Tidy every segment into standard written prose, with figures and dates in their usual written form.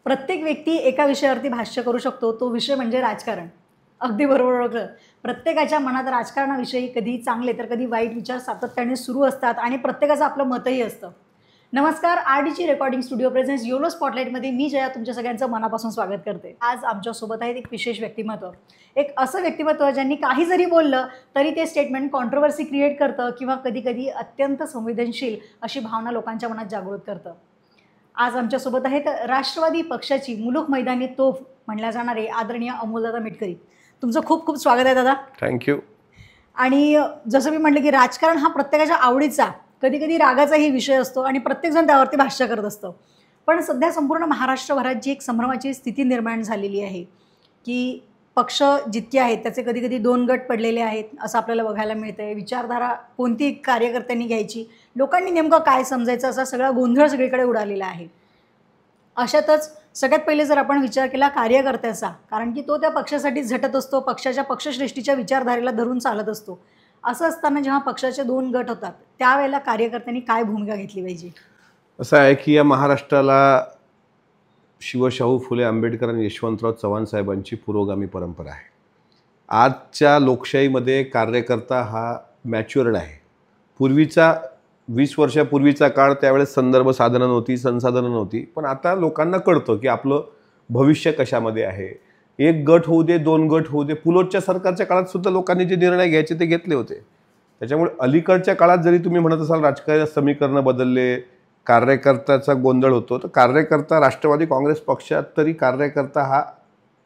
प्रत्येक व्यक्ती एका विषयावरती भाष्य करू शकतो, तो विषय म्हणजे राजकारण. अगदी बरोबर ओळखलं. प्रत्येकाच्या मनात राजकारणाविषयी कधी चांगले तर कधी वाईट विचार सातत्याने सुरू असतात आणि प्रत्येकाचं आपलं मतही असतं. नमस्कार, आरडीची रेकॉर्डिंग स्टुडिओ प्रेझेंट्स योलो स्पॉटलाईटमध्ये मी जया तुमच्या सगळ्यांचं मनापासून स्वागत करते. आज आमच्यासोबत आहेत एक विशेष व्यक्तिमत्व, एक असं व्यक्तिमत्व ज्यांनी काही जरी बोललं तरी ते स्टेटमेंट कॉन्ट्रोवर्सी क्रिएट करतं किंवा कधी कधी अत्यंत संवेदनशील अशी भावना लोकांच्या मनात जागृत करतं. आज आमच्यासोबत आहेत राष्ट्रवादी पक्षाची मुलूक मैदानी तोफ म्हणल्या जाणारे आदरणीय अमोलदादा मिटकरी. तुमचं खूप खूप स्वागत आहे दादा. थँक्यू. आणि जसं मी म्हटलं की राजकारण हा प्रत्येकाच्या आवडीचा कधी कधी रागाचाही विषय असतो आणि प्रत्येकजण त्यावरती भाष्य करत असतं. पण सध्या संपूर्ण महाराष्ट्रभरात जी एक संभ्रमाची स्थिती निर्माण झालेली आहे की पक्ष जितके आहेत त्याचे कधी कधी दोन गट पडलेले आहेत असं आपल्याला बघायला मिळतं आहे. विचारधारा कोणती कार्यकर्त्यांनी घ्यायची, लोकांनी नेमकं काय समजायचं असा सगळा गोंधळ सगळीकडे उडालेला आहे. अशातच सगळ्यात पहिले जर आपण विचार केला कार्यकर्त्याचा, कारण की तो त्या पक्षासाठी झटत असतो, पक्षाच्या पक्षश्रेष्ठीच्या विचारधारेला धरून चालत असतो. असं असताना जेव्हा पक्षाचे दोन गट होतात त्यावेळेला कार्यकर्त्यांनी काय भूमिका घेतली पाहिजे? असं आहे की या महाराष्ट्राला शिवशाहू फुले आंबेडकर आणि यशवंतराव चव्हाण साहेबांची पुरोगामी परंपरा आहे. आजच्या लोकशाहीमध्ये कार्यकर्ता हा मॅच्युअर्ड आहे. पूर्वीचा 20 वर्षापूर्वीचा काळ त्यावेळेस संदर्भ साधनं नव्हती, संसाधनं नव्हती, पण आता लोकांना कळतं की आपलं भविष्य कशामध्ये आहे. एक गट होऊ दे, दोन गट होऊ दे, पुलोटच्या सरकारच्या काळात सुद्धा लोकांनी जे निर्णय घ्यायचे ते घेतले होते. त्याच्यामुळे अलीकडच्या काळात जरी तुम्ही म्हणत असाल राजकीय समीकरणं बदलले, कार्यकर्त्याचा गोंधळ होतो, तर कार्यकर्ता राष्ट्रवादी काँग्रेस पक्षात तरी कार्यकर्ता हा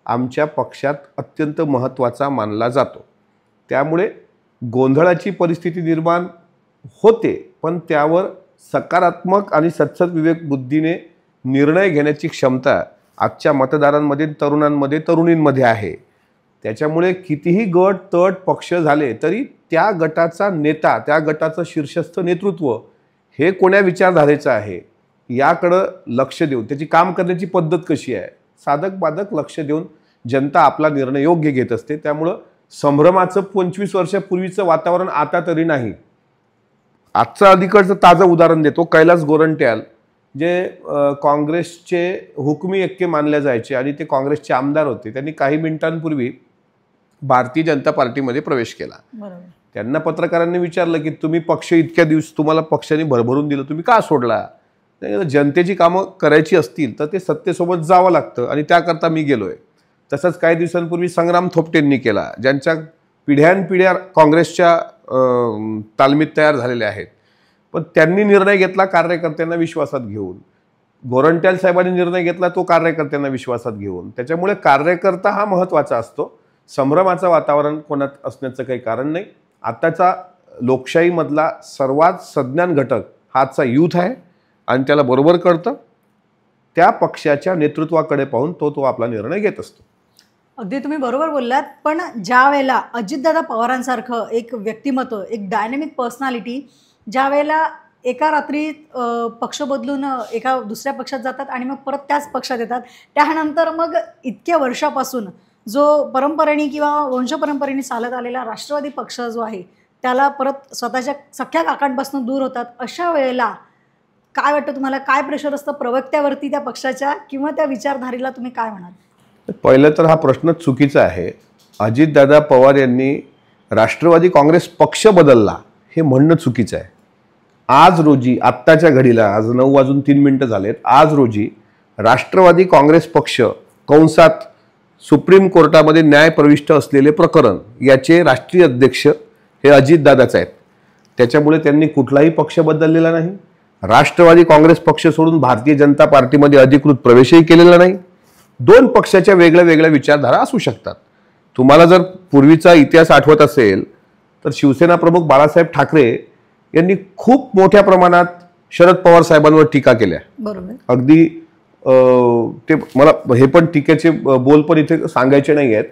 आमच्या पक्षात अत्यंत महत्त्वाचा मानला जातो. त्यामुळे गोंधळाची परिस्थिती निर्माण होते, पण त्यावर सकारात्मक आणि सत्सद विवेक बुद्धीने निर्णय घेण्याची क्षमता आजच्या मतदारांमध्ये, तरुणांमध्ये, तरुणींमध्ये आहे. त्याच्यामुळे कितीही गट तट पक्ष झाले तरी त्या गटाचा नेता, त्या गटाचं शीर्षस्थ नेतृत्व हे कोण्या विचारधारेचं आहे याकडं लक्ष देऊन, त्याची काम करण्याची पद्धत कशी आहे, साधक बाधक लक्ष देऊन जनता आपला निर्णय योग्य घेत असते. त्यामुळं संभ्रमाचं 25 वर्षापूर्वीचं वातावरण आता तरी नाही. आजचं अलीकडचं ताजं उदाहरण देतो. कैलास गोरंट्याल जे काँग्रेसचे हुकमी एक्के मानले जायचे आणि ते काँग्रेसचे आमदार होते, त्यांनी काही मिनिटांपूर्वी भारतीय जनता पार्टीमध्ये प्रवेश केला. त्यांना पत्रकारांनी विचारलं की तुम्ही पक्ष इतक्या दिवस तुम्हाला पक्षाने भरभरून दिलं, तुम्ही का सोडला? जनतेची कामं करायची असतील तर ते सत्तेसोबत जावं लागतं आणि त्याकरता मी गेलोय. तसंच काही दिवसांपूर्वी संग्राम थोपटेंनी केला, ज्यांच्या पिढ्यानपिढ्या काँग्रेसच्या तालमीत तयार झालेल्या आहेत. पण त्यांनी निर्णय घेतला कार्यकर्त्यांना विश्वासात घेऊन. गोरंट्याल साहेबांनी निर्णय घेतला तो कार्यकर्त्यांना विश्वासात घेऊन. त्याच्यामुळे कार्यकर्ता हा महत्त्वाचा असतो. संभ्रमाचं वातावरण कोणात असण्याचं काही कारण नाही. आताचा लोकशाहीमधला सर्वात सज्ञान घटक हा आजचा यूथ आहे आणि त्याला बरोबर कळतं. त्या पक्षाच्या नेतृत्वाकडे पाहून तो आपला निर्णय घेत असतो. अगदी तुम्ही बरोबर बोललात. पण ज्या वेळेला अजितदादा पवारांसारखं एक व्यक्तिमत्व, एक डायनॅमिक पर्सनॅलिटी ज्या वेळेला एका रात्रीत पक्ष बदलून एका दुसऱ्या पक्षात जातात आणि मग परत त्याच पक्षात येतात, त्यानंतर मग इतक्या वर्षापासून जो परंपरेने किंवा वंशपरंपरेने चालत आलेला राष्ट्रवादी पक्ष जो आहे त्याला परत स्वतःच्या सख्या काकांपासून दूर होतात. अशा वेळेला काय वाटतं तुम्हाला, काय प्रेशर असतं प्रवक्त्यावरती त्या पक्षाच्या किंवा त्या विचारधारेला? तुम्ही काय म्हणाल? पहिलं तर हा प्रश्न चुकीचा आहे. अजितदादा पवार यांनी राष्ट्रवादी काँग्रेस पक्ष बदलला हे म्हणणं चुकीचं आहे. आज रोजी, आत्ताच्या घडीला, आज 9:03 झालेत, आज रोजी राष्ट्रवादी काँग्रेस पक्ष कंसात सुप्रीम कोर्टामध्ये न्याय प्रविष्ट असलेले प्रकरण याचे राष्ट्रीय अध्यक्ष हे अजितदादाच आहेत. त्याच्यामुळे त्यांनी कुठलाही पक्ष बदललेला नाही. राष्ट्रवादी काँग्रेस पक्ष सोडून भारतीय जनता पार्टीमध्ये अधिकृत प्रवेशही केलेला नाही. दोन पक्षाच्या वेगळ्या वेगळ्या विचारधारा असू शकतात. तुम्हाला जर पूर्वीचा इतिहास आठवत असेल तर शिवसेना प्रमुख बाळासाहेब ठाकरे यांनी खूप मोठ्या प्रमाणात शरद पवार साहेबांवर टीका केल्या. बरोबर. अगदी ते मला हे पण टीकेचे बोल पण इथे सांगायचे नाही आहेत.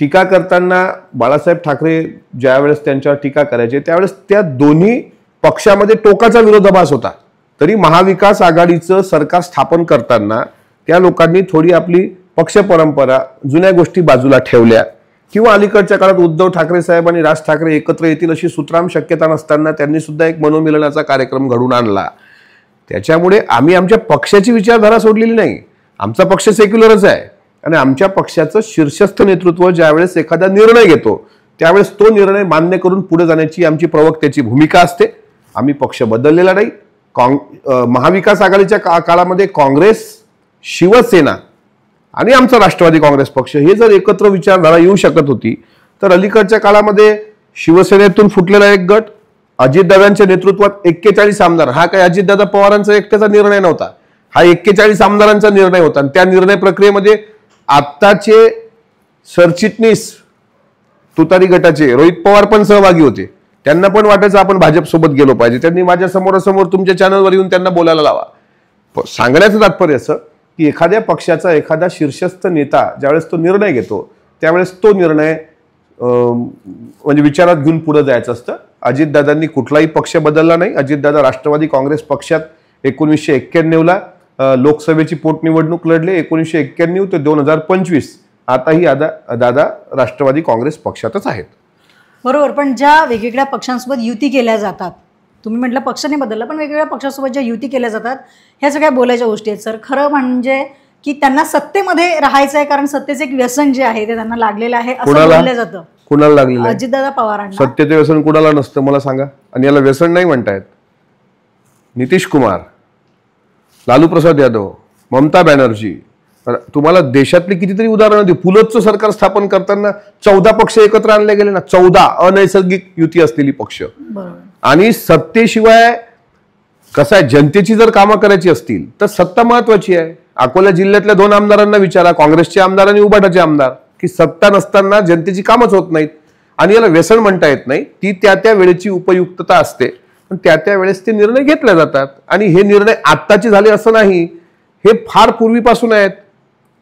टीका करताना बाळासाहेब ठाकरे ज्यावेळेस त्यांच्यावर टीका करायचे त्यावेळेस त्या दोन्ही पक्षामध्ये टोकाचा विरोधाभास होता. तरी महाविकास आघाडीचं सरकार स्थापन करताना त्या लोकांनी थोडी आपली पक्ष परंपरा, जुन्या गोष्टी बाजूला ठेवल्या किंवा अलीकडच्या काळात उद्धव ठाकरे साहेब आणि राज ठाकरे एकत्र येतील अशी सुत्राम शक्यता नसताना त्यांनी सुद्धा एक मनोमिलनाचा कार्यक्रम घडून आणला. त्याच्यामुळे आम्ही आमच्या पक्षाची विचारधारा सोडलेली नाही. आमचा पक्ष सेक्युलरच आहे आणि आमच्या पक्षाचं शीर्षस्थ नेतृत्व ज्यावेळेस एखादा निर्णय घेतो त्यावेळेस तो निर्णय मान्य करून पुढे जाण्याची आमची प्रवक्त्याची भूमिका असते. आम्ही पक्ष बदललेला नाही. महाविकास आघाडीच्या काळामध्ये काँग्रेस, शिवसेना आणि आमचा राष्ट्रवादी काँग्रेस पक्ष हे जर एकत्र विचारधारा येऊ शकत होती तर अलीकडच्या काळामध्ये शिवसेनेतून फुटलेला एक गट, अजितदादांच्या नेतृत्वात 41 आमदार, हा काही अजितदादा पवारांचा एकट्याचा निर्णय नव्हता, हा 41 आमदारांचा निर्णय होता. आणि त्या निर्णय प्रक्रियेमध्ये आत्ताचे सरचिटणीस तुतारी गटाचे रोहित पवार पण सहभागी होते. त्यांना पण वाटायचं आपण भाजपसोबत गेलो पाहिजे. त्यांनी माझ्या समोरासमोर तुमच्या चॅनलवर येऊन त्यांना बोलायला लावा. सांगण्याचं तात्पर्य असं की एखाद्या पक्षाचा एखादा शीर्षस्थ नेता ज्यावेळेस तो निर्णय घेतो त्यावेळेस तो निर्णय म्हणजे विचारात घेऊन पुढे जायचं असतं. अजितदादांनी कुठलाही पक्ष बदलला नाही. अजितदादा राष्ट्रवादी काँग्रेस पक्षात 1991ला लोकसभेची पोटनिवडणूक लढले. 1991 ते 2025 आताही दादा राष्ट्रवादी काँग्रेस पक्षातच आहेत. बरोबर. पण ज्या वेगवेगळ्या पक्षांसोबत युती केल्या जातात, तुम्ही म्हटलं पक्ष नाही बदलला, पण वेगवेगळ्या पक्षांसोबत ज्या युती केल्या जातात ह्या सगळ्या बोलायच्या गोष्टी आहेत सर. खरं म्हणजे की त्यांना सत्तेमध्ये राहायचं आहे कारण सत्तेचं एक व्यसन जे आहे ते त्यांना लागलेलं आहे असं बोललं जातं. कुणाला लागलेलं आहे? अजितदादा पवारांना. सत्तेचं व्यसन कुणाला नसतं मला सांगा. आणि याला व्यसन नाही म्हणतायत नितीश कुमार, लालू प्रसाद यादव, ममता बॅनर्जी. तुम्हाला देशातली कितीतरी उदाहरणं होती. पुलतचं सरकार स्थापन करताना 14 पक्ष एकत्र आणले गेले ना, 14 अनैसर्गिक युती असलेली पक्ष. आणि सत्तेशिवाय कसं आहे, जनतेची जर कामं करायची असतील तर सत्ता महत्वाची आहे. अकोला जिल्ह्यातल्या 2 आमदारांना विचारा, काँग्रेसचे आमदार आणि उबाटाचे आमदार, की सत्ता नसताना जनतेची कामच होत नाहीत. आणि याला व्यसन म्हणता येत नाही. ती त्या वेळेची उपयुक्तता असते, पण त्या वेळेस ते निर्णय घेतले जातात. आणि हे निर्णय आत्ताचे झाले असं नाही, हे फार पूर्वीपासून आहेत.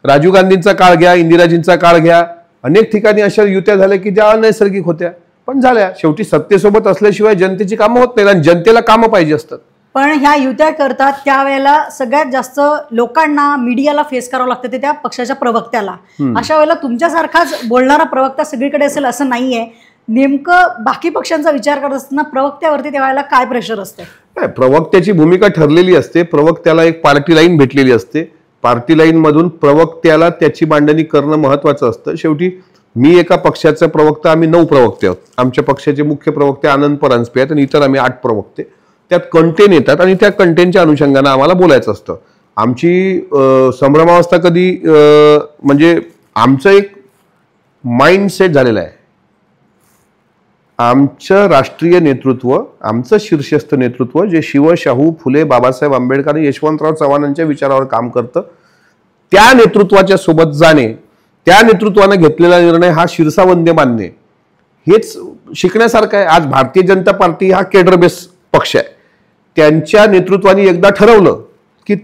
राजीव गांधींचा काळ घ्या, इंदिराजींचा काळ घ्या, अनेक ठिकाणी अशा युत्या झाल्या की ज्या अनैसर्गिक होत्या पण झाल्या. शेवटी सत्तेसोबत असल्याशिवाय जनतेची कामं होत नाहीत आणि जनतेला कामं पाहिजे असतात. पण ह्या युत्या करतात त्यावेळेला सगळ्यात जास्त लोकांना, मीडियाला फेस करावं लागतं ते त्या पक्षाच्या प्रवक्त्याला. अशा वेळेला तुमच्यासारखाच बोलणारा प्रवक्ता सगळीकडे असेल असं नाहीये. नेमकं बाकी पक्षांचा विचार करत असताना प्रवक्त्यावरती त्यावेळेला काय प्रेशर असतं? प्रवक्त्याची भूमिका ठरलेली असते. प्रवक्त्याला एक पार्टी लाईन भेटलेली असते. पार्टी लाईन मधून प्रवक्त्याला त्याची मांडणी करणं महत्वाचं असतं. शेवटी मी एका पक्षाचा प्रवक्ता, आम्ही 9 प्रवक्ते आहोत. आमच्या पक्षाचे मुख्य प्रवक्ते आनंद परांजपे आहेत आणि इतर आम्ही 8 प्रवक्ते. त्यात कंटेन येतात आणि त्या कंटेनच्या अनुषंगाने आम्हाला बोलायचं असतं. आमची संभ्रमावस्था कधी म्हणजे आमचं एक माइंडसेट झालेलं आहे. आमचं राष्ट्रीय नेतृत्व, आमचं शीर्षस्थ नेतृत्व जे शिव, शाहू फुले, बाबासाहेब आंबेडकर आणि यशवंतराव चव्हाणांच्या विचारावर काम करतं, त्या नेतृत्वाच्या सोबत जाणे, त्या नेतृत्वाने घेतलेला निर्णय हा शिरसावंद्य मानणे, हेच शिकण्यासारखं आहे. आज भारतीय जनता पार्टी हा केडर बेस पक्ष आहे. त्यांच्या नेतृत्वाने एकदा ठरवलं की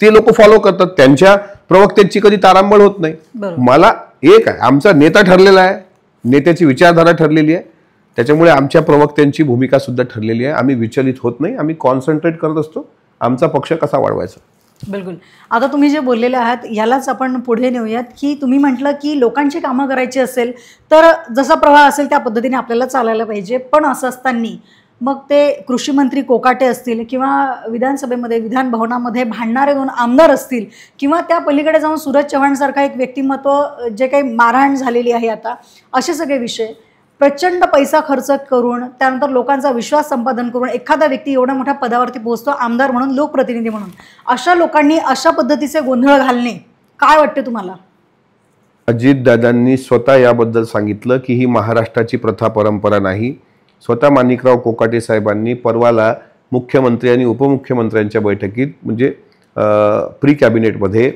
ते लोक फॉलो करतात. त्यांच्या प्रवक्त्यांची कधी तारांबळ होत नाही. मला एक आहे, आमचा नेता ठरलेला आहे, नेत्याची विचारधारा ठरलेली आहे, त्याच्यामुळे आमच्या प्रवक्त्यांची भूमिका सुद्धा ठरलेली आहे. आम्ही विचलित होत नाही. आम्ही कॉन्सन्ट्रेट करत असतो आमचा पक्ष कसा वाढवायचा. बिलकुल. आता तुम्ही जे बोललेले आहात यालाच आपण पुढे नेऊयात की तुम्ही म्हटलं की लोकांची कामं करायची असेल तर जसा प्रवाह असेल त्या पद्धतीने आपल्याला चालायला पाहिजे. पण असं असताना मग ते कृषी मंत्री कोकाटे असतील किंवा विधानसभेमध्ये, विधान भवनामध्ये भांडणारे 2 आमदार असतील किंवा त्या पलीकडे जाऊन सूरज चव्हाणसारखा एक व्यक्तिमत्व जे काही मारहाण झालेली आहे आता, असे सगळे विषय प्रचंड पैसा खर्च करून त्यानंतर लोकांचा विश्वास संपादन करून एखादा व्यक्ती एवढ्या मोठ्या पदावरती पोहोचतो, आमदार म्हणून, लोकप्रतिनिधी म्हणून. अशा लोकांनी अशा पद्धतीचे गोंधळ घालणे काय वाटते तुम्हाला? अजितदादांनी स्वतः याबद्दल सांगितलं की ही महाराष्ट्राची प्रथा परंपरा नाही. स्वतः माणिकराव कोकाटे साहेबांनी परवाला मुख्यमंत्री आणि उपमुख्यमंत्र्यांच्या बैठकीत म्हणजे प्री कॅबिनेटमध्ये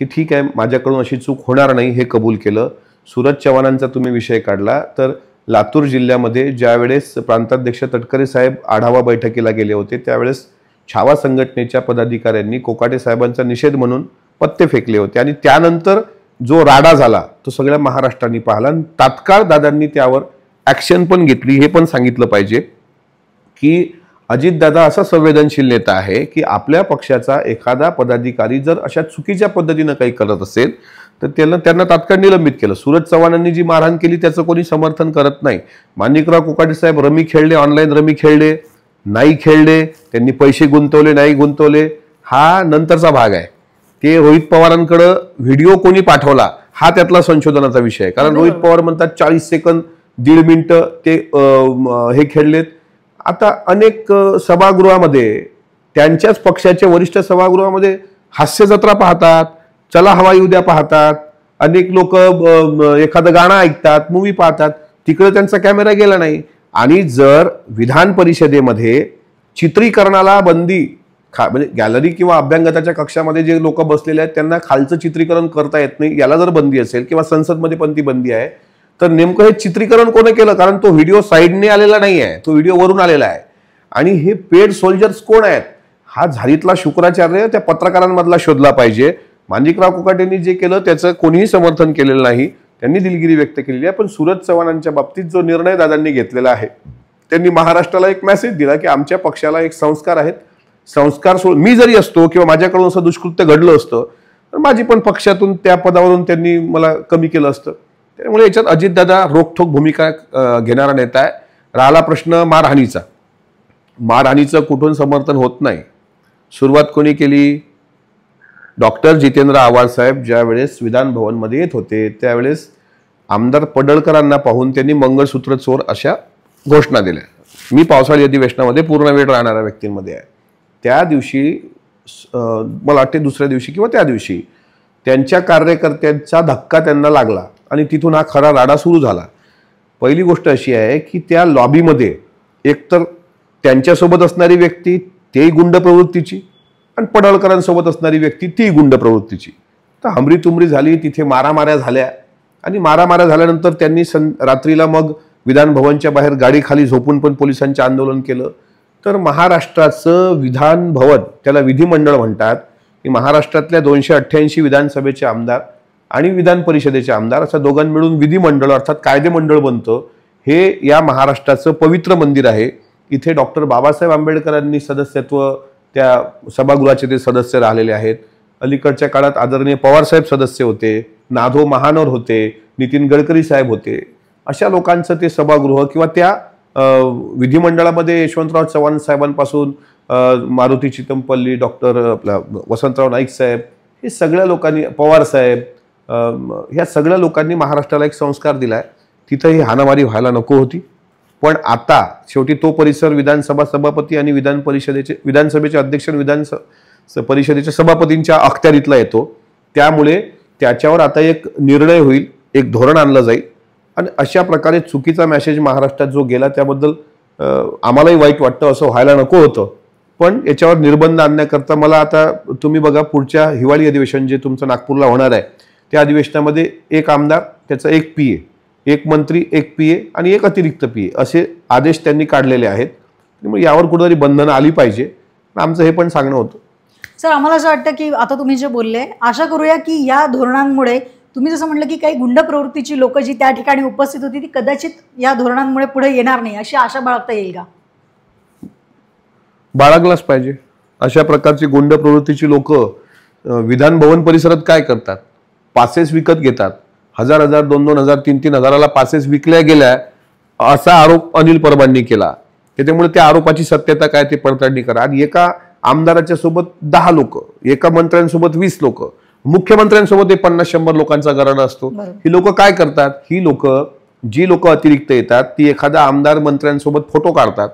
की ठीक आहे माझ्याकडून अशी चूक होणार नाही हे कबूल केलं. सूरज चव्हाणांचा तुम्ही विषय काढला तर लातूर जिल्ह्यामध्ये ज्यावेळेस प्रांताध्यक्ष तटकरे साहेब आढावा बैठकीला गेले होते त्यावेळेस छावा संघटनेच्या पदाधिकाऱ्यांनी कोकाटे साहेबांचा निषेध म्हणून पत्ते फेकले होते आणि त्यानंतर जो राडा झाला तो सगळ्या महाराष्ट्राने पाहिला आणि तात्काळ दादांनी त्यावर ॲक्शन पण घेतली. हे पण सांगितलं पाहिजे की अजितदादा असा संवेदनशील नेता आहे की आपल्या पक्षाचा एखादा पदाधिकारी जर अशा चुकीच्या पद्धतीनं काही करत असेल तर त्यांना तात्काळ निलंबित केलं. सूरज चव्हाणांनी जी मारहाण केली त्याचं कोणी समर्थन करत नाही. माणिकराव कोकाटे साहेब रमी खेळले, ऑनलाईन रमी खेळले, नाही खेळले, त्यांनी पैसे गुंतवले, नाही गुंतवले, हा नंतरचा भाग आहे. ते रोहित पवारांकडे व्हिडिओ कोणी पाठवला हा त्यातला संशोधनाचा विषय आहे. कारण रोहित पवार म्हणतात 40 सेकंद 1.5 मिनिटं ते हे खेळलेत. आता अनेक सभागृहामध्ये त्यांच्याच पक्षाच्या वरिष्ठ सभागृहामध्ये हास्य जत्रा पाहतात, चला हवा येऊ द्या पाहतात, अनेक लोक एखादं गाणं ऐकतात, मूवी पाहतात, तिकडे त्यांचा कॅमेरा गेला नाही. आणि जर विधान परिषदेमध्ये चित्रीकरणाला बंदी म्हणजे गॅलरी किंवा अभ्यागताच्या कक्षामध्ये जे लोक बसलेले आहेत त्यांना खालचं चित्रीकरण करता येत नाही, याला जर बंदी असेल किंवा संसदमध्ये पण ती बंदी आहे, तर नेमकं हे चित्रीकरण कोणी केलं? कारण तो व्हिडिओ साईडने आलेला नाही आहे, तो व्हिडिओ वरून आलेला आहे. आणि हे पेड सोल्जर्स कोण आहेत? हा झारीतला शुक्राचार्य त्या पत्रकारांमधला शोधला पाहिजे. माणिकराव कोकाटेंनी जे केलं त्याचं कोणीही समर्थन केलेलं नाही, त्यांनी दिलगिरी व्यक्त केलेली आहे. पण सूरज चव्हाणांच्या बाबतीत जो निर्णय दादांनी घेतलेला आहे, त्यांनी महाराष्ट्राला एक मेसेज दिला की आमच्या पक्षाला एक संस्कार आहेत, संस्कार मी जरी असतो किंवा माझ्याकडून असं दुष्कृत्य घडलं असतं तर माझी पण पक्षातून त्या पदावरून त्यांनी मला कमी केलं असतं. त्यामुळे याच्यात अजितदादा रोखठोक भूमिका घेणारा नेता आहे. राहिला प्रश्न मारहाणीचा, मारहाणीचं कुठून समर्थन होत नाही. सुरुवात कोणी केली? डॉक्टर जितेंद्र आव्हाड साहेब ज्या वेळेस विधान भवनमध्ये येत होते त्यावेळेस आमदार पडळकरांना पाहून त्यांनी मंगळसूत्र चोर अशा घोषणा दिल्या. मी पावसाळी अधिवेशनामध्ये पूर्ण वेळ राहणाऱ्या व्यक्तींमध्ये आहे. त्या दिवशी मला वाटते दुसऱ्या दिवशी किंवा त्या दिवशी त्यांच्या कार्यकर्त्यांचा धक्का त्यांना लागला आणि तिथून हा खरा राडा सुरू झाला. पहिली गोष्ट अशी आहे की त्या लॉबीमध्ये एकतर त्यांच्यासोबत असणारी व्यक्ती तेही गुंड प्रवृत्तीची आणि पडळकरांसोबत असणारी व्यक्ती ती गुंड प्रवृत्तीची. तर हमरी तुमरी झाली, तिथे मारामाऱ्या झाल्या आणि मारामाऱ्या झाल्यानंतर त्यांनी रात्रीला मग विधान भवनच्या बाहेर गाडी खाली झोपून पण पोलिसांचे आंदोलन केलं. तर महाराष्ट्राचं विधान भवन, त्याला विधिमंडळ म्हणतात, की महाराष्ट्रातल्या 288 विधानसभेचे आमदार आणि विधान परिषदेचे आमदार अशा दोघांना मिळून विधिमंडळ अर्थात कायदेमंडळ बनतं. हे या महाराष्ट्राचं पवित्र मंदिर आहे. इथे डॉक्टर बाबासाहेब आंबेडकरांनी सदस्यत्व त्या सभागृहाचे ते सदस्य राहिलेले आहेत. अलीकडच्या काळात आदरणीय पवारसाहेब सदस्य होते, नाधो महानोर होते, नितीन गडकरी साहेब होते. अशा लोकांचं ते सभागृह किंवा त्या विधिमंडळामध्ये यशवंतराव चव्हाण साहेबांपासून मारुती चितमपल्ली, डॉक्टर वसंतराव नाईक साहेब, हे सगळ्या लोकांनी, पवार साहेब, ह्या सगळ्या लोकांनी महाराष्ट्राला एक संस्कार दिलाय. तिथं ही हाणामारी व्हायला नको होती. पण आता शेवटी तो परिसर विधानसभा सभापती आणि विधानसभेचे अध्यक्ष आणि विधान परिषदेच्या सभापतींच्या अखत्यारीतला येतो. त्यामुळे त्याच्यावर आता एक निर्णय होईल, एक धोरण आणलं जाईल. आणि अशा प्रकारे चुकीचा मेसेज महाराष्ट्रात जो गेला त्याबद्दल आम्हालाही वाईट वाटतं. असं व्हायला नको होतं. पण याच्यावर निर्बंध आणण्याकरता मला आता तुम्ही बघा, पुढच्या हिवाळी अधिवेशन जे तुमचं नागपूरला होणार आहे त्या अधिवेशनामध्ये एक आमदार, त्याचा एक PA, एक मंत्री, एक PA आणि एक अतिरिक्त PA असे आदेश त्यांनी काढलेले आहेत. त्यामुळे यावर कुठेतरी बंधनं आली पाहिजे. आमचं हे पण सांगणं होतं. सर, आम्हाला असं वाटतं की आता तुम्ही जे बोलले, आशा करूया की या धोरणांमुळे, तुम्ही जसं म्हटलं की काही गुंड प्रवृत्तीची लोक जी त्या ठिकाणी उपस्थित होती ती कदाचित या धोरणांमुळे पुढे येणार नाही, अशी आशा बाळगता येईल का? बाळगलाच पाहिजे. अशा प्रकारची गुंड प्रवृत्तीची लोक विधान भवन परिसरात काय करतात? पासेस विकत घेतात. 1000, 2,000, 3,000 पासेस विकल्या गेल्या असा आरोप अनिल परबांनी केला. त्याच्यामुळे त्या आरोपाची सत्यता काय ते पडताळणी करा. आणि एका आमदाराच्या सोबत 10 लोक, एका मंत्र्यांसोबत 20 लोक, मुख्यमंत्र्यांसोबत 50-100 लोकांचा गराडा असतो. ही लोक काय करतात? ही लोक, जी लोक अतिरिक्त येतात ती एखादा आमदार मंत्र्यांसोबत फोटो काढतात.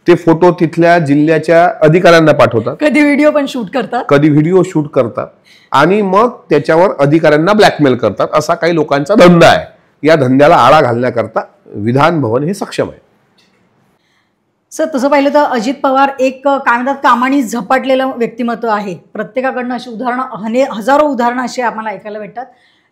ते फोटो तिथल्या जिल्ह्याच्या अधिकाऱ्यांना पाठवतात, कधी व्हिडिओ पण शूट करतात, कधी व्हिडिओ शूट करतात आणि मग त्याच्यावर अधिकाऱ्यांना ब्लॅकमेल करतात. असा काही लोकांचा धंदा आहे. या धंद्याला आळा घालण्याकरता विधान भवन हे सक्षम आहे. सर, तसं पाहिलं तर अजित पवार एक काय म्हणतात कामाने झपाटलेलं व्यक्तिमत्व आहे. प्रत्येकाकडनं अशी उदाहरणं, हजारो उदाहरणं अशी आम्हाला ऐकायला भेटतात.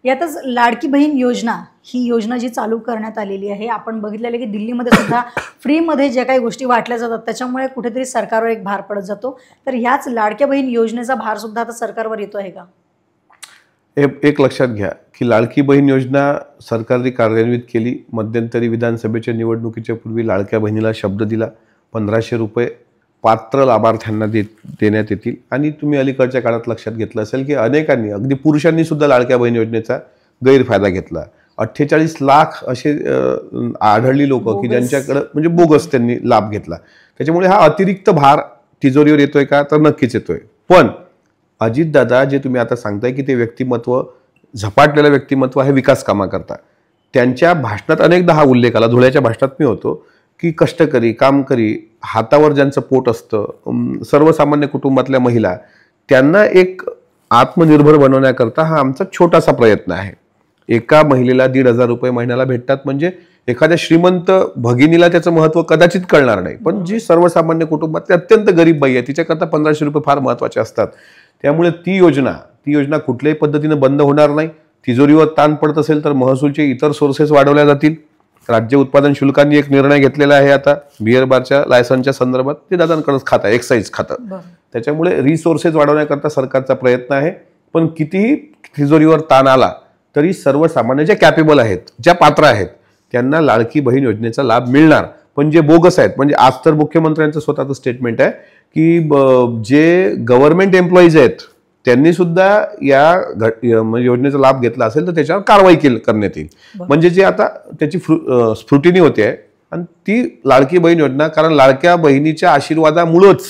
यातच लाडकी बहीण योजना, ही योजना जी चालू करण्यात आलेली आहे, आपण बघितलेलं की दिल्लीमध्ये सुद्धा फ्रीमध्ये ज्या काही गोष्टी वाटल्या जातात त्याच्यामुळे कुठेतरी सरकारवर एक भार पडत जातो. तर ह्याच लाडक्या बहीण योजनेचा भार सुद्धा आता सरकारवर येतो आहे का? एक लक्षात घ्या की लाडकी बहीण योजना सरकारने कार्यान्वित केली. मध्यंतरी विधानसभेच्या निवडणुकीच्या पूर्वी लाडक्या बहिणीला शब्द दिला, 1500 रुपये पात्र लाभार्थ्यांना देण्यात येतील. आणि तुम्ही अलीकडच्या काळात लक्षात घेतलं असेल की अनेकांनी, अगदी पुरुषांनी सुद्धा लाडक्या बहीण योजनेचा गैरफायदा घेतला. 48 लाख असे आढळली लोक की ज्यांच्याकडे म्हणजे बोगस त्यांनी लाभ घेतला. त्याच्यामुळे हा अतिरिक्त भार तिजोरीवर येतोय का? तर नक्कीच येतोय. पण अजितदादा जे तुम्ही आता सांगताय की ते व्यक्तिमत्व झपाटलेलं व्यक्तिमत्व आहे विकास कामाकरता, त्यांच्या भाषणात अनेकदा हा उल्लेख आला, धुळ्याच्या भाषणात मी होतो, की कष्टकरी कामकरी हातावर ज्यांचं पोट असतं, सर्वसामान्य कुटुंबातल्या महिला, त्यांना एक आत्मनिर्भर बनवण्याकरता हा आमचा छोटासा प्रयत्न आहे. एका महिलेला 1,500 रुपये महिन्याला भेटतात, म्हणजे एखाद्या श्रीमंत भगिनीला त्याचं महत्त्व कदाचित कळणार नाही, पण जी सर्वसामान्य कुटुंबातली अत्यंत गरीब बाई आहे तिच्याकरता 1,500 रुपये फार महत्त्वाचे असतात. त्यामुळे ती योजना कुठल्याही पद्धतीनं बंद होणार नाही. तिजोरीवर ताण पडत असेल तर महसूलचे इतर सोर्सेस वाढवल्या जातील. राज्य उत्पादन शुल्कांनी एक निर्णय घेतलेला आहे आता बिअर बारच्या लायसन्सच्या संदर्भात, ते दादांकडेच खातं, एक्साईज खातं. त्याच्यामुळे रिसोर्सेस वाढवण्याकरता सरकारचा प्रयत्न आहे. पण कितीही तिजोरीवर ताण आला तरी सर्वसामान्य ज्या कॅपेबल आहेत, ज्या पात्र आहेत, त्यांना लाडकी बहीण योजनेचा लाभ मिळणार. पण जे बोगस आहेत, म्हणजे आज तर मुख्यमंत्र्यांचं स्वतःचं स्टेटमेंट आहे की जे गव्हर्नमेंट एम्प्लॉईज आहेत त्यांनी सुद्धा या योजनेचा लाभ घेतला असेल तर त्याच्यावर कारवाई करण्यात येईल. म्हणजे जे आता त्याची स्क्रुटिनी होते आहे, आणि ती लाडकी बहीण योजना, कारण लाडक्या बहिणीच्या आशीर्वादामुळंच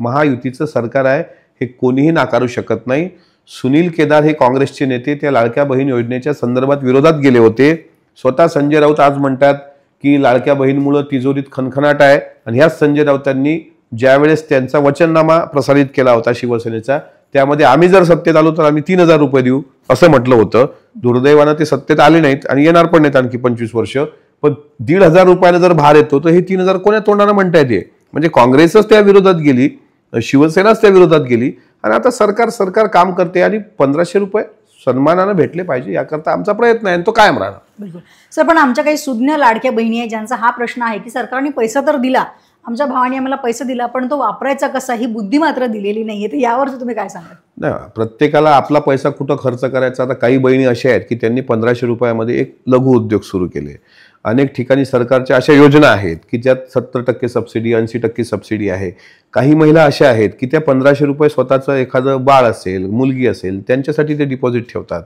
महायुतीचं सरकार आहे हे कोणीही नाकारू शकत नाही. सुनील केदार हे काँग्रेसचे नेते त्या लाडक्या बहीण योजनेच्या संदर्भात विरोधात गेले होते. स्वतः संजय राऊत आज म्हणतात की लाडक्या बहीणमुळे तिजोरीत खणखणाट आहे. आणि ह्याच संजय राऊतांनी ज्यावेळेस त्यांचा वचननामा प्रसारित केला होता शिवसेनेचा, त्यामध्ये आम्ही जर सत्तेत आलो तर आम्ही 3,000 रुपये देऊ असं म्हटलं होतं. दुर्दैवानं ते सत्तेत आले नाहीत आणि येणार पण नाहीत आणखी 25 वर्ष. पण 1,500 रुपयाला जर भार येतो तर हे 3,000 कोण्या तोंडानं म्हणता येते? म्हणजे काँग्रेसच त्या विरोधात गेली, शिवसेनाच त्या विरोधात गेली, आणि आता सरकार काम करते. आणि 1,500 रुपये सन्मानानं भेटले पाहिजे याकरता आमचा प्रयत्न आहे, आणि तो कायम राहणार. बिलकुल सर. पण आमच्या काही सुज्ञ लाडक्या बहिणी आहेत ज्यांचा हा प्रश्न आहे की सरकारने पैसा तर दिला, आमच्या भावाने आम्हाला पैसा दिला, पण तो वापरायचा कसा ही बुद्धी मात्र दिलेली नाहीये. तर यावर तुम्ही काय सांगाल? नाही, प्रत्येकाला आपला पैसा कुठं खर्च करायचा. आता काही बहिणी अशा आहेत की त्यांनी 1,500 रुपयामध्ये एक लघु उद्योग सुरू केले. अनेक ठिकाणी सरकारच्या अशा योजना आहेत की ज्यात 70% सबसिडी, 80% सबसिडी आहे. काही महिला अशा आहेत की त्या 1,500 रुपये स्वतःचं एखादं बाळ असेल, मुलगी असेल, त्यांच्यासाठी ते डिपॉझिट ठेवतात.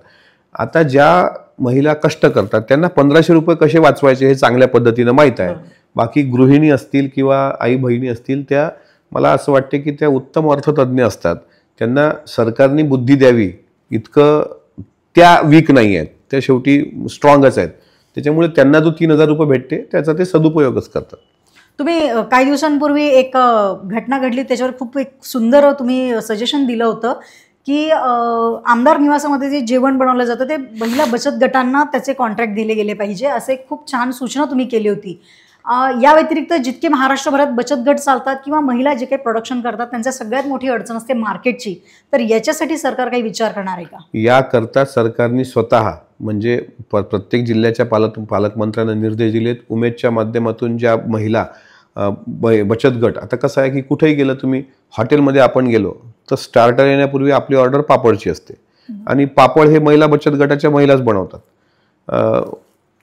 आता ज्या महिला कष्ट करतात त्यांना 1,500 रुपये कसे वाचवायचे हे चांगल्या पद्धतीनं माहीत आहे. बाकी गृहिणी असतील किंवा आई बहिणी असतील, त्या मला असं वाटते की त्या उत्तम अर्थतज्ञ असतात. त्यांना सरकारने बुद्धी द्यावी इतकं त्या वीक नाही आहेत, त्या शेवटी स्ट्रॉंगच आहेत. त्याच्यामुळे त्यांना जो 3,000 रुपये भेटते त्याचा ते सदुपयोगच करतात. तुम्ही काही दिवसांपूर्वी एक घटना घडली, त्याच्यावर खूप एक सुंदर तुम्ही सजेशन दिलं होतं की आमदार निवासामध्ये जे जेवण बनवलं जातं ते महिला बचत गटांना त्याचे कॉन्ट्रॅक्ट दिले गेले पाहिजे, असे खूप छान सूचना तुम्ही केली होती. या व्यतिरिक्त जितके महाराष्ट्रभरात बचत गट चालतात किंवा महिला जे काही प्रोडक्शन करतात त्यांच्या सगळ्यात मोठी अडचण असते मार्केटची, तर याच्यासाठी सरकार काही विचार करणार आहे का? याकरता सरकारने स्वतः म्हणजे प्रत्येक जिल्ह्याच्या पालकमंत्र्यांना निर्देश दिलेत. उमेदच्या माध्यमातून ज्या महिला बचत गट, आता कसं आहे की कुठेही गेलं तुम्ही, हॉटेलमध्ये आपण गेलो तर स्टार्टर येण्यापूर्वी आपली ऑर्डर पापडची असते, आणि पापड हे महिला बचत गटाच्या महिलाच बनवतात.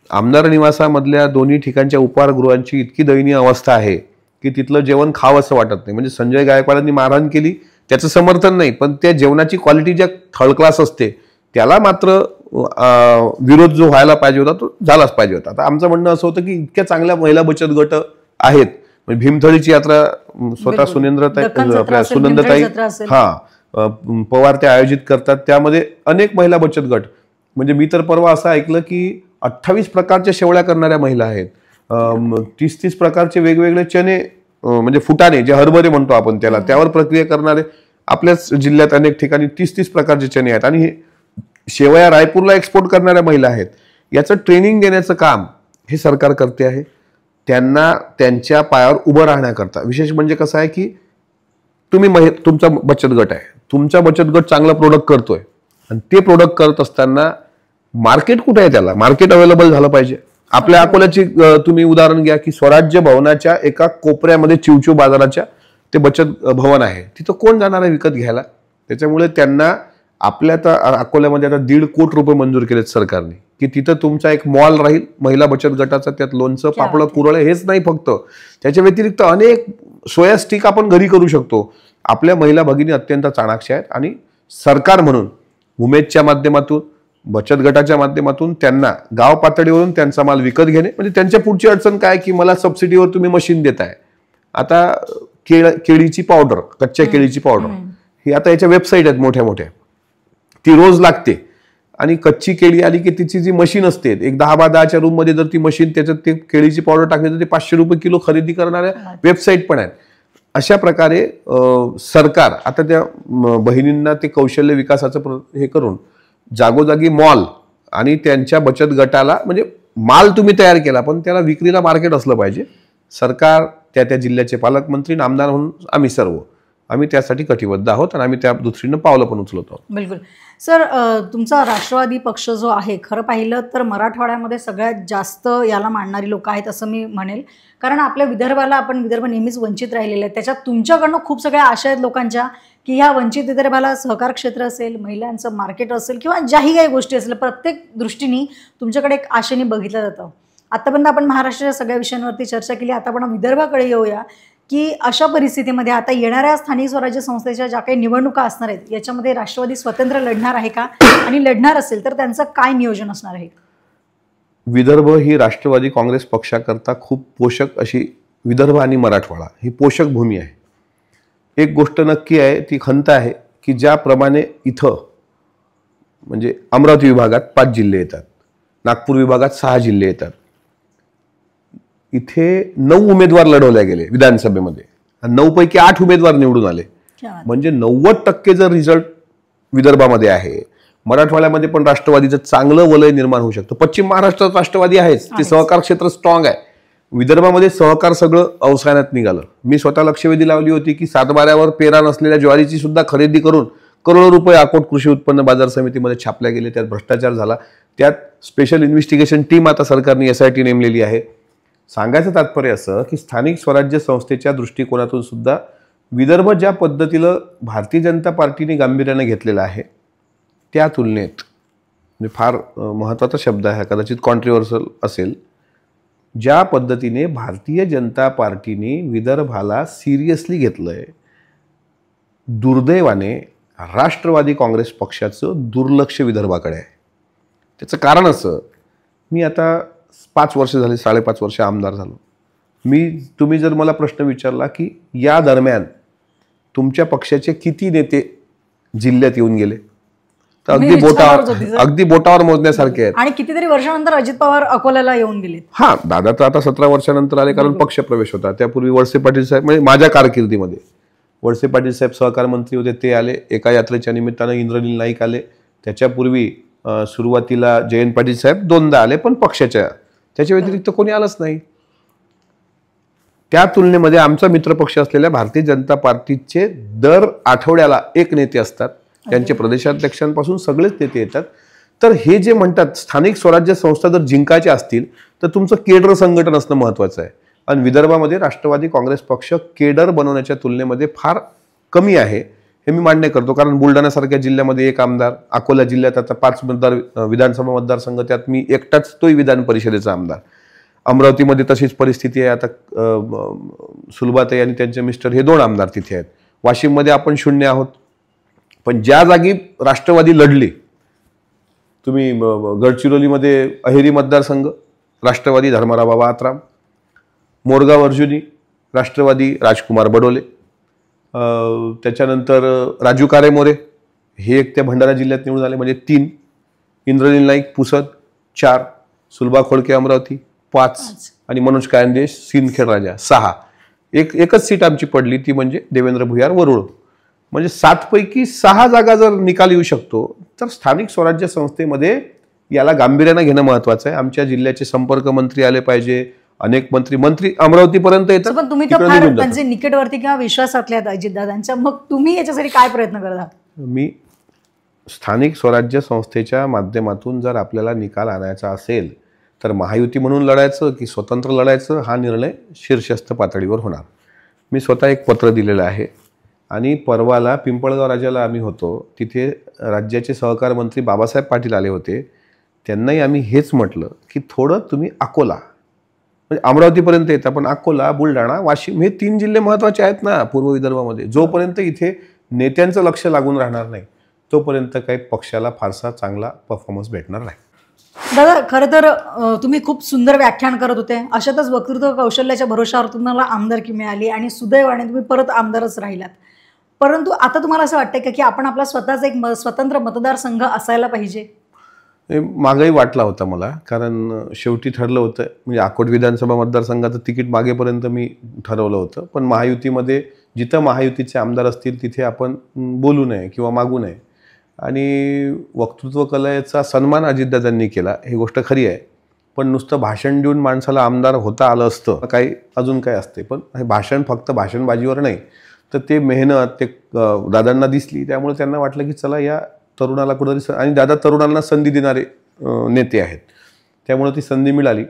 आमदार निवासामधल्या दोन्ही ठिकाणच्या उपाहारगृहांची इतकी दयनीय अवस्था आहे की तिथलं जेवण खावं असं वाटत नाही. म्हणजे संजय गायकवाडांनी मारहाण केली त्याचं समर्थन नाही, पण त्या जेवणाची क्वालिटी ज्या थर्ड क्लास असते त्याला मात्र विरोध जो व्हायला पाहिजे होता तो झालाच पाहिजे होता. आता आमचं म्हणणं असं होतं की इतक्या चांगल्या महिला बचत गट आहेत, म्हणजे भीमथडीची यात्रा स्वतः सुनंदताई पवार त्या आयोजित करतात, त्यामध्ये अनेक महिला बचत गट. म्हणजे मी तर परवा असं ऐकलं की 28 प्रकारच्या शेवळ्या करणाऱ्या महिला आहेत, 30 प्रकारचे वेगवेगळे चणे, म्हणजे फुटाणे जे हरभरे म्हणतो आपण त्याला, त्यावर प्रक्रिया करणारे आपल्याच जिल्ह्यात अनेक ठिकाणी 30 प्रकारचे चणे आहेत. आणि हे शेवया रायपूरला एक्सपोर्ट करणाऱ्या महिला आहेत. याचं ट्रेनिंग देण्याचं काम हे सरकार करते आहे, त्यांना त्यांच्या पायावर उभं राहण्याकरता. विशेष म्हणजे कसं आहे की तुम्ही तुमचा बचत गट आहे, तुमचा बचत गट चांगला प्रोडक्ट करतोय, आणि ते प्रोडक्ट करत असताना मार्केट कुठे आहे, त्याला मार्केट अवेलेबल झालं पाहिजे. आपल्या अकोल्याची तुम्ही उदाहरण घ्या की स्वराज्य भवनाच्या एका कोपऱ्यामध्ये चिवचिव बाजाराच्या ते बचत भवन आहे, तिथं कोण जाणार आहे विकत घ्यायला? त्याच्यामुळे त्यांना आपल्या अकोल्यामध्ये आता 1.5 कोटी रुपये मंजूर केलेत सरकारने की तिथं तुमचा एक मॉल राहील महिला बचत गटाचा. त्यात लोणचं, पापड, कुरळे हेच नाही फक्त, त्याच्या व्यतिरिक्त अनेक सोया स्टिक आपण घरी करू शकतो. आपल्या महिला भगिनी अत्यंत चाणाक्ष आहेत, आणि सरकार म्हणून उमेदच्या माध्यमातून, बचत गटाच्या माध्यमातून त्यांना गाव पातळीवरून त्यांचा माल विकत घेणे. म्हणजे त्यांच्या पुढची अडचण काय की मला सबसिडीवर तुम्ही मशीन देताय. आता केळीची पावडर, कच्च्या केळीची पावडर ही आता याच्या वेबसाईट आहेत मोठ्या मोठ्या, ती रोज लागते. आणि कच्ची केळी आली की तिची जी मशीन असते, एक 10x10च्या रूममध्ये जर ती मशीन त्याच्यात ते केळीची पावडर टाकली तर ते 500 रुपये किलो खरेदी करणाऱ्या वेबसाईट पण आहेत. अशा प्रकारे सरकार आता त्या बहिणींना ते कौशल्य विकासाचं हे करून जागोजागी मॉल आणि त्यांच्या बचत गटाला, म्हणजे माल तुम्ही तयार केला पण त्याला विक्रीला मार्केट असलं पाहिजे. सरकार, त्या जिल्ह्याचे पालकमंत्री, आमदार म्हणून आम्ही सर्व आम्ही त्यासाठी कटिबद्ध आहोत आणि आम्ही त्या दृष्टीनं पावलं पण उचलत आहोत. बिलकुल सर, तुमचा राष्ट्रवादी पक्ष जो आहे, खरं पाहिलं तर मराठवाड्यामध्ये सगळ्यात जास्त याला मानणारी लोक आहेत असं मी म्हणेल. कारण आपल्या विदर्भाला, आपण विदर्भ नेहमीच वंचित राहिलेलं आहे. त्याच्यात तुमच्याकडनं खूप सगळ्या आशा आहेत लोकांच्या की ह्या वंचित विदर्भाला सहकार क्षेत्र असेल, महिलांचं मार्केट असेल किंवा ज्याही काही गोष्टी असेल, प्रत्येक दृष्टीने तुमच्याकडे एक आशेने बघितलं जातं. आतापर्यंत आपण महाराष्ट्राच्या सगळ्या विषयांवरती चर्चा केली. आता आपण विदर्भाकडे येऊया की अशा परिस्थितीमध्ये आता येणाऱ्या स्थानिक स्वराज्य संस्थेच्या ज्या काही निवडणुका असणार आहेत याच्यामध्ये राष्ट्रवादी स्वतंत्र लढणार आहे का, आणि लढणार असेल तर त्यांचं काय नियोजन असणार आहे? विदर्भ ही राष्ट्रवादी काँग्रेस पक्षाकरता खूप पोषक अशी, विदर्भ आणि मराठवाडा ही पोषक भूमी आहे. एक गोष्ट नक्की आहे, ती खंत आहे की ज्याप्रमाणे इथं म्हणजे अमरावती विभागात 5 जिल्हे येतात, नागपूर विभागात 6 जिल्हे येतात, इथे 9 उमेदवार लढवले गेले विधानसभेमध्ये, 9 पैकी 8 उमेदवार निवडून आले. म्हणजे 90% जर रिझल्ट विदर्भामध्ये आहे. मराठवाड्यामध्ये पण राष्ट्रवादीचं चांगलं वलय निर्माण होऊ शकतं. पश्चिम महाराष्ट्रात राष्ट्रवादी आहेच, ते सहकार क्षेत्र स्ट्रॉंग आहे. विदर्भामध्ये सहकार सगळं अवसानात निघालं. मी स्वतः लक्षवेधी लावली होती की 7/12वर पेरा नसलेल्या ज्वारीची सुद्धा खरेदी करून करोडो रुपये अकोट कृषी उत्पन्न बाजार समितीमध्ये छापल्या गेले. त्यात भ्रष्टाचार झाला. त्यात स्पेशल इन्व्हेस्टिगेशन टीम आता सरकारने SIT नेमलेली आहे. सांगायचं तात्पर्य असं की स्थानिक स्वराज्य संस्थेच्या दृष्टिकोनातून सुद्धा विदर्भ ज्या पद्धतीनं भारतीय जनता पार्टीने गांभीर्याने घेतलेला आहे त्या तुलनेत, म्हणजे फार महत्त्वाचा शब्द आहे, कदाचित कॉन्ट्रोव्हर्सल असेल, ज्या पद्धतीने भारतीय जनता पार्टीने विदर्भाला सिरियसली घेतलंय, दुर्दैवाने राष्ट्रवादी काँग्रेस पक्षाचं दुर्लक्ष विदर्भाकडे आहे. त्याचं कारण असं, मी आता 5 वर्ष झाले, 5.5 वर्ष आमदार झालो. तुम्ही जर मला प्रश्न विचारला की या दरम्यान तुमच्या पक्षाचे किती नेते जिल्ह्यात येऊन गेले, तर अगदी बोटावर मोजण्यासारखे आहेत. आणि कितीतरी वर्षानंतर अजित पवार अकोल्याला येऊन गेले. हा, दादा तर आता 17 वर्षानंतर आले, कारण पक्ष प्रवेश होता. त्यापूर्वी वळसे पाटील साहेब, म्हणजे माझ्या कारकिर्दीमध्ये वळसे पाटील साहेब सहकार मंत्री होते, ते आले. एका यात्रेच्या निमित्तानं इंद्रनील नाईक आले. त्याच्यापूर्वी सुरुवातीला जयंत पाटील साहेब 2दा आले, पण पक्षाच्या, त्याच्या व्यतिरिक्त कोणी आलंच नाही. त्या तुलनेमध्ये आमचा मित्रपक्ष असलेल्या भारतीय जनता पार्टीचे दर आठवड्याला एक नेते असतात. त्यांचे प्रदेशाध्यक्षांपासून सगळेच नेते येतात. तर हे जे म्हणतात स्थानिक स्वराज्य संस्था जर जिंकायच्या असतील तर तुमचं केडर संघटन असणं महत्त्वाचं आहे. आणि विदर्भामध्ये राष्ट्रवादी काँग्रेस पक्ष केडर बनवण्याच्या तुलनेमध्ये फार कमी आहे, हे मी मान्य करतो. कारण बुलढाण्यासारख्या जिल्ह्यामध्ये 1 आमदार, अकोला जिल्ह्यात आता 5 विधानसभा मतदारसंघ, त्यात मी एकटाच तोही विधान परिषदेचा आमदार. अमरावतीमध्ये तशीच परिस्थिती आहे. आता सुलभाताई आणि त्यांचे मिस्टर हे 2 आमदार तिथे आहेत. वाशिममध्ये आपण 0 आहोत. पण ज्या जागी राष्ट्रवादी लढली, तुम्ही गडचिरोलीमध्ये अहेरी मतदारसंघ राष्ट्रवादी धर्मराव बाबा आत्राम, मोरगाव अर्जुनी राष्ट्रवादी राजकुमार बडोले, त्याच्यानंतर राजू कारेमोरे हे एक त्या भंडारा जिल्ह्यात निवडून आले, म्हणजे 3, इंद्रनील नाईक पुसद 4, सुलभा खोडके अमरावती 5 आणि मनोज कायंदे सिंदखेड राजा 6. एकच सीट आमची पडली, ती म्हणजे देवेंद्र भुयार वरुळ. म्हणजे 7 पैकी 6 जागा जर निकाल येऊ शकतो तर स्थानिक स्वराज्य संस्थेमध्ये याला गांभीर्यानं घेणं महत्वाचं आहे. आमच्या जिल्ह्याचे संपर्क मंत्री आले पाहिजे, अनेक मंत्री अमरावतीपर्यंत येतात. पण तुम्ही तर फार त्यांचे निकटवर्ती किंवा विश्वासातले आहेत अजितदादांच्या, मग तुम्ही याच्यासाठी काय प्रयत्न करत आहात? मी स्थानिक स्वराज्य संस्थेच्या माध्यमातून जर आपल्याला निकाल आणायचा असेल तर महायुती म्हणून लढायचं की स्वतंत्र लढायचं हा निर्णय शीर्षस्थ पातळीवर होणार. मी स्वतः एक पत्र दिलेलं आहे आणि परवाला पिंपळगाव राजाला आम्ही होतो, तिथे राज्याचे सहकार मंत्री बाबासाहेब पाटील आले होते. त्यांनाही आम्ही हेच म्हटलं की थोडं तुम्ही अकोला, म्हणजे अमरावतीपर्यंत येतात, पण अकोला, बुलढाणा, वाशिम हे 3 जिल्हे महत्त्वाचे आहेत ना पूर्व विदर्भामध्ये. जोपर्यंत इथे नेत्यांचं लक्ष लागून राहणार नाही तोपर्यंत काही पक्षाला फारसा चांगला परफॉर्मन्स भेटणार नाही. दादा, खरं तर तुम्ही खूप सुंदर व्याख्यान करत होते. अशातच वक्तृत्व कौशल्याच्या भरोशावर तुम्हाला आमदारकी मिळाली आणि सुदैवाने तुम्ही परत आमदारच राहिलात. परंतु आता तुम्हाला असं वाटतंय का की आपण आपला स्वतःचा एक स्वतंत्र मतदारसंघ असायला पाहिजे? मागेही वाटला होता मला, कारण शेवटी ठरलं होतं म्हणजे अकोट विधानसभा मतदारसंघाचं तिकीट मागेपर्यंत मी ठरवलं होतं, पण महायुतीमध्ये जिथं महायुतीचे आमदार असतील तिथे आपण बोलू नये किंवा मागू नये. आणि वक्तृत्व कलेचा सन्मान अजितदादांनी केला, ही गोष्ट खरी आहे. पण नुसतं भाषण देऊन माणसाला आमदार होता आलं असतं काही अजून काय असते, पण हे भाषण फक्त भाषणबाजीवर नाही, तर ते मेहनत ते दादांना दिसली. त्यामुळे त्यांना वाटलं की चला या तरुणाला कुठेतरी, आणि दादा तरुणांना संधी देणारे नेते आहेत, त्यामुळे ती संधी मिळाली.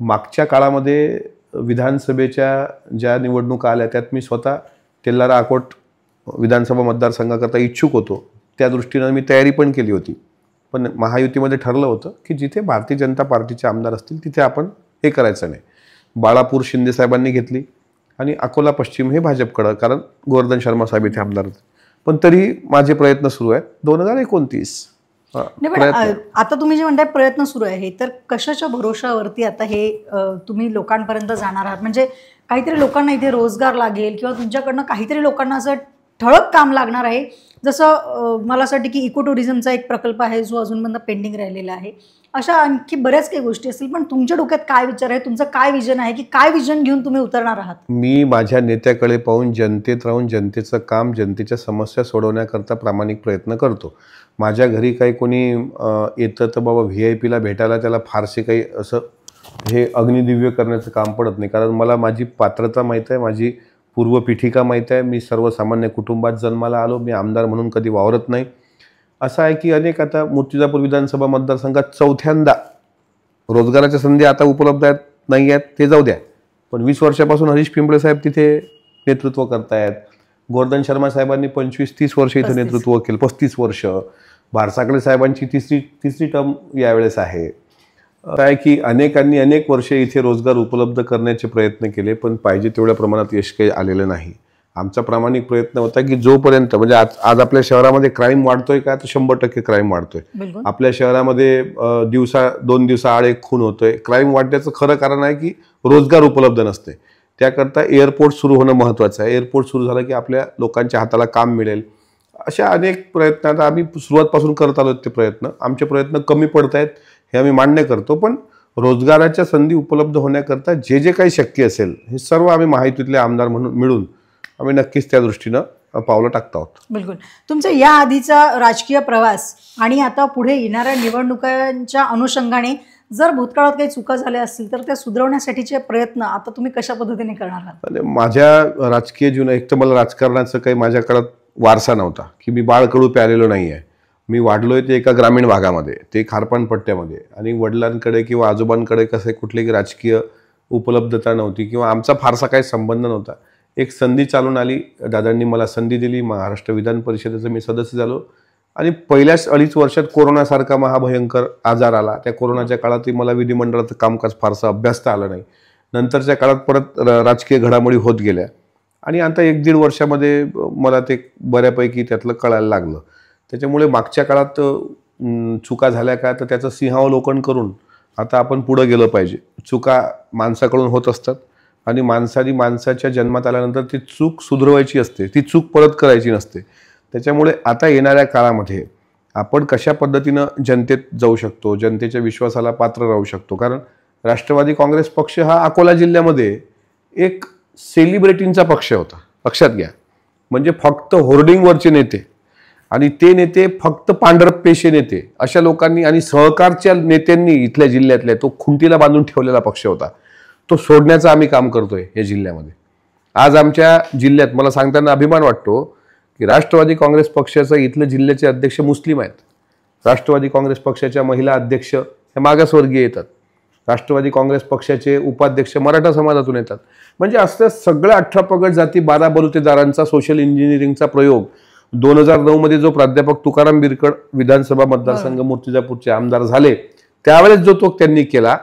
मागच्या काळामध्ये विधानसभेच्या ज्या निवडणुका आल्या त्यात मी स्वतः तेल्हारा अकोट विधानसभा मतदारसंघाकरता इच्छुक होतो. त्या दृष्टीनं मी तयारी पण केली होती. पण महायुतीमध्ये ठरलं होतं की जिथे भारतीय जनता पार्टीचे आमदार असतील तिथे आपण हे करायचं नाही. बाळापूर शिंदे साहेबांनी घेतली आणि अकोला पश्चिम हे भाजपकडं, कारण गोवर्धन शर्मा साहेब इथे आमदार होते. पण तरी माझे प्रयत्न सुरू आहेत. 2029 आता तुम्ही जे म्हणताय प्रयत्न सुरू आहे, तर कशाच्या भरोशावरती आता हे तुम्ही लोकांपर्यंत जाणार आहात? म्हणजे काहीतरी लोकांना इथे रोजगार लागेल किंवा तुमच्याकडनं काहीतरी लोकांना असं ठळक काम लागणार आहे, जसं मला असं वाटतं की इको टुरिझमचा एक प्रकल्प आहे जो अजूनपर्यंत पेंडिंग राहिलेला आहे. अशा आणखी बऱ्याच काही गोष्टी असतील, पण तुमच्या डोक्यात काय विचार आहे, तुमचं काय विजन आहे, की काय विजन घेऊन तुम्ही उतरणार आहात? मी माझ्या नेत्याकडे पाहून जनतेत राहून जनतेचं काम, जनतेच्या समस्या सोडवण्याकरता प्रामाणिक प्रयत्न करतो. माझ्या घरी काही कोणी येतं तर बाबा VIP ला भेटायला त्याला फारसे काही असं हे अग्निदिव्य करण्याचं काम पडत नाही, कारण मला माझी पात्रता माहीत आहे, माझी पूर्वपीठिका माहीत आहे. मी सर्वसामान्य कुटुंबात जन्माला आलो, मी आमदार म्हणून कधी वावरत नाही. असं आहे की अनेक आता मूर्तिजापूर विधानसभा मतदारसंघात चौथ्यांदा रोजगाराच्या संधी आता उपलब्ध आहेत नाही आहेत ते जाऊ द्या, पण 20 वर्षापासून हरीश पिंपळे साहेब तिथे नेतृत्व करतायत. गोवर्धन शर्मा साहेबांनी 25-30 वर्ष इथे नेतृत्व केलं, 35 वर्ष. भारसाकडे साहेबांची तिसरी टर्म यावेळेस आहे. काय की अनेकांनी अनेक वर्षे इथे रोजगार उपलब्ध करण्याचे प्रयत्न केले, पण पाहिजे तेवढ्या प्रमाणात यश काही आलेलं नाही. आमचा प्रामाणिक प्रयत्न होता की जोपर्यंत म्हणजे आज आपल्या शहरामध्ये क्राईम वाढतोय का, तर 100% क्राईम वाढतोय. आपल्या शहरामध्ये 2 दिवसाआड एक खून होतोय. क्राईम वाढण्याचं खरं कारण आहे की रोजगार उपलब्ध नसते. त्याकरता एअरपोर्ट सुरू होणं महत्त्वाचं आहे. एअरपोर्ट सुरू झालं की आपल्या लोकांच्या हाताला काम मिळेल. अशा अनेक प्रयत्न आता आम्ही सुरुवातपासून करत आलो. ते प्रयत्न आमचे प्रयत्न कमी पडत आहेत हे आम्ही मान्य करतो, पण रोजगाराच्या संधी उपलब्ध होण्याकरता जे जे काही शक्य असेल हे सर्व आम्ही महायुतीतले आमदार म्हणून मिळून आम्ही नक्कीच त्या दृष्टीनं पावलं टाकत आहोत. बिलकुल. तुमचा या आधीचा राजकीय प्रवास आणि आता पुढे येणाऱ्या निवडणुकांच्या अनुषंगाने जर भूतकाळात काही चुका झाल्या असतील तर त्या सुधारण्यासाठीचे प्रयत्न आता तुम्ही कशा पद्धतीने करणार आहात? माझ्या राजकीय जीवनात एक तर मला राजकारणाचं काही माझ्या काळात वारसा नव्हता, की मी बाळकडू प्यालेलो नाही आहे. मी वाढलोय ते एका ग्रामीण भागामध्ये, ते खारपानपट्ट्यामध्ये, आणि वडिलांकडे किंवा आजोबांकडे कसे कुठली राजकीय उपलब्धता नव्हती किंवा आमचा फारसा काही संबंध नव्हता. एक संधी चालून आली, दादांनी मला संधी दिली, महाराष्ट्र विधान परिषदेचं मी सदस्य झालो, आणि पहिल्याच 2.5 वर्षात कोरोनासारखा महाभयंकर आजार आला. त्या कोरोनाच्या काळातही मला विधिमंडळाचं कामकाज फारसा अभ्यासता आलं नाही. नंतरच्या काळात परत राजकीय घडामोडी होत गेल्या आणि आता 1-1.5 वर्षामध्ये मला ते बऱ्यापैकी त्यातलं कळायला लागलं. त्याच्यामुळे मागच्या काळात चुका झाल्या का तर त्याचं सिंहावलोकन करून आता आपण पुढं गेलं पाहिजे. चुका माणसाकडून होत असतात आणि माणसाने माणसाच्या जन्मात आल्यानंतर ती चूक सुधारवायची असते, ती चूक परत करायची नसते. त्याच्यामुळे आता येणाऱ्या काळामध्ये आपण कशा पद्धतीनं जनतेत जाऊ शकतो, जनतेच्या विश्वासाला पात्र राहू शकतो. कारण राष्ट्रवादी काँग्रेस पक्ष हा अकोला जिल्ह्यामध्ये एक सेलिब्रिटींचा पक्ष होता, लक्षात घ्या. म्हणजे फक्त होर्डिंगवरचे नेते आणि ते नेते फक्त पांढरपेशे नेते अशा लोकांनी आणि सहकारच्या नेत्यांनी इथल्या जिल्ह्यातल्या तो खुंटीला बांधून ठेवलेला पक्ष होता. तो सोडण्याचं आम्ही काम करतोय या जिल्ह्यामध्ये. आज आमच्या जिल्ह्यात मला सांगताना अभिमान वाटतो की राष्ट्रवादी काँग्रेस पक्षाचं इथले जिल्ह्याचे अध्यक्ष मुस्लिम आहेत. राष्ट्रवादी काँग्रेस पक्षाच्या महिला अध्यक्ष हे मागासवर्गीय येतात. राष्ट्रवादी काँग्रेस पक्षाचे उपाध्यक्ष मराठा समाजातून येतात. म्हणजे असं सगळ्या 18 पगड जाती 12 बलुतेदारांचा सोशल इंजिनिअरिंगचा प्रयोग 2009 मध्ये जो प्राध्यापक तुकाराम बिरकड विधानसभा मतदारसंघ मूर्तिजापूरचे आमदार झाले त्यावेळेस जो तो त्यांनी केला,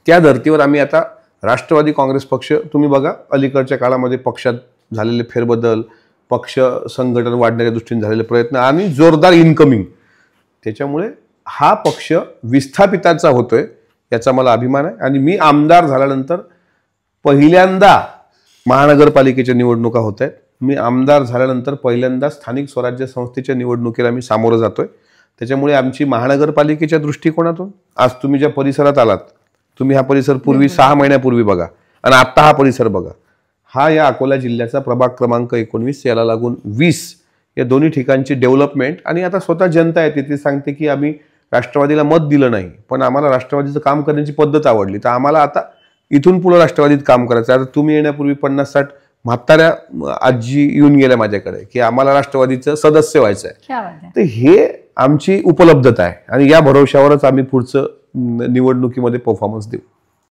त्या धर्तीवर आम्ही आता राष्ट्रवादी काँग्रेस पक्ष, तुम्ही बघा अलीकडच्या काळामध्ये पक्षात झालेले फेरबदल, पक्ष संघटन वाढण्याच्या दृष्टीने झालेले प्रयत्न आणि जोरदार इन्कमिंग, त्याच्यामुळे हा पक्ष विस्थापितांचा होतोय याचा मला अभिमान आहे. आणि मी आमदार झाल्यानंतर पहिल्यांदा महानगरपालिकेच्या निवडणुका होत आहेत. मी आमदार झाल्यानंतर पहिल्यांदा स्थानिक स्वराज्य संस्थेच्या निवडणुकीला मी सामोरं जातोय. त्याच्यामुळे आमची महानगरपालिकेच्या दृष्टिकोनातून आज तुम्ही ज्या परिसरात आलात, तुम्ही हा परिसर पूर्वी 6 महिन्यापूर्वी बघा आणि आत्ता हा परिसर बघा. हा या अकोला जिल्ह्याचा प्रभाग क्रमांक 19 याला लागून 20 या दोन्ही ठिकाणची डेव्हलपमेंट. आणि आता स्वतः जनता आहे तिथे सांगते की आम्ही राष्ट्रवादीला मत दिलं नाही, पण आम्हाला राष्ट्रवादीचं काम करण्याची पद्धत आवडली, तर आम्हाला आता इथून पुढे राष्ट्रवादीत काम करायचं. आता तुम्ही येण्यापूर्वी 50-60 म्हाताऱ्या आजी येऊन गेल्या माझ्याकडे की आम्हाला राष्ट्रवादीचं सदस्य व्हायचं आहे. तर हे आमची उपलब्धता आहे आणि या भरोश्यावरच आम्ही पुढचं निवडणुकीमध्ये परफॉर्मन्स देऊ.